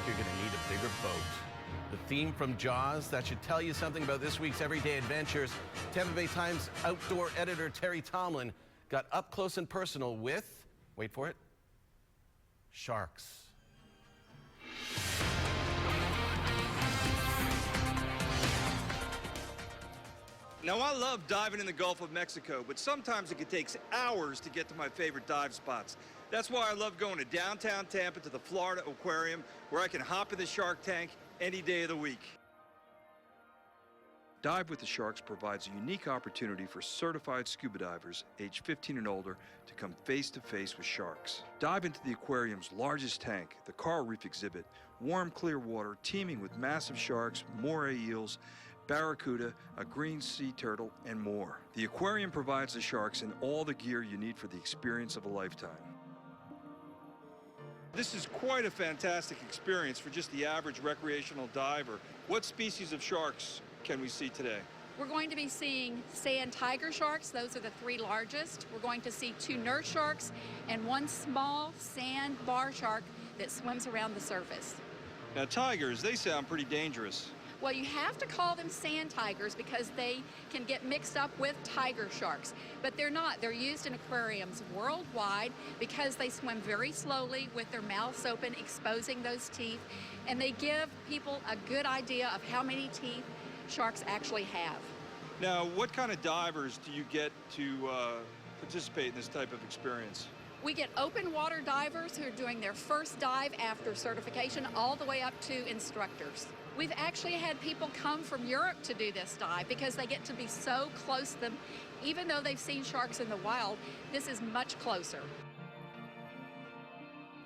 think you're going to need a bigger boat. The theme from Jaws, that should tell you something about this week's everyday adventures. Tampa Bay Times outdoor editor Terry Tomlin got up close and personal with, wait for it, sharks. Now, I love diving in the Gulf of Mexico, but sometimes it takes hours to get to my favorite dive spots. That's why I love going to downtown Tampa to the Florida Aquarium, where I can hop in the shark tank any day of the week. Dive with the Sharks provides a unique opportunity for certified scuba divers aged 15 and older to come face-to-face with sharks. Dive into the aquarium's largest tank, the coral reef exhibit, warm, clear water teeming with massive sharks, moray eels, barracuda, a green sea turtle, and more. The aquarium provides the sharks and all the gear you need for the experience of a lifetime. This is quite a fantastic experience for just the average recreational diver. What species of sharks can we see today? We're going to be seeing sand tiger sharks. Those are the 3 largest. We're going to see 2 nurse sharks and 1 small sand bar shark that swims around the surface. Now, tigers, they sound pretty dangerous. Well, you have to call them sand tigers because they can get mixed up with tiger sharks, but they're not. They're used in aquariums worldwide because they swim very slowly with their mouths open, exposing those teeth, and they give people a good idea of how many teeth sharks actually have. Now, what kind of divers do you get to participate in this type of experience? We get open water divers who are doing their first dive after certification all the way up to instructors. We've actually had people come from Europe to do this dive because they get to be so close to them. Even though they've seen sharks in the wild, this is much closer.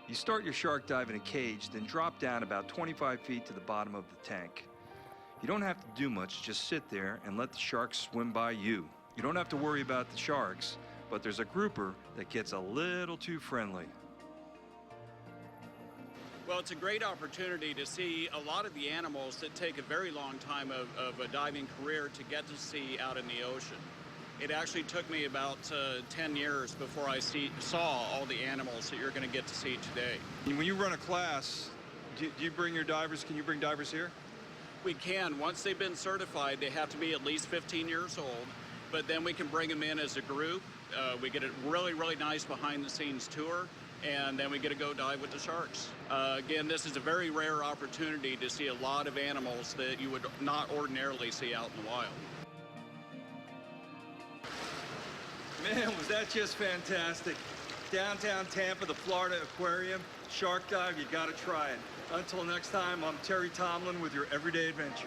You start your shark dive in a cage, then drop down about 25 feet to the bottom of the tank. You don't have to do much, just sit there and let the sharks swim by you. You don't have to worry about the sharks, but there's a grouper that gets a little too friendly. Well, it's a great opportunity to see a lot of the animals that take a very long time of a diving career to get to see out in the ocean. It actually took me about 10 years before I saw all the animals that you're going to get to see today. When you run a class, do you bring your divers? Can you bring divers here? We can. Once they've been certified, they have to be at least 15 years old, but then we can bring them in as a group. We get a really, really nice behind-the-scenes tour, and then we get to go dive with the sharks. Again, this is a very rare opportunity to see a lot of animals that you would not ordinarily see out in the wild. Man, was that just fantastic. Downtown Tampa, the Florida Aquarium, shark dive, you gotta try it. Until next time, I'm Terry Tomlin with your Everyday Adventure.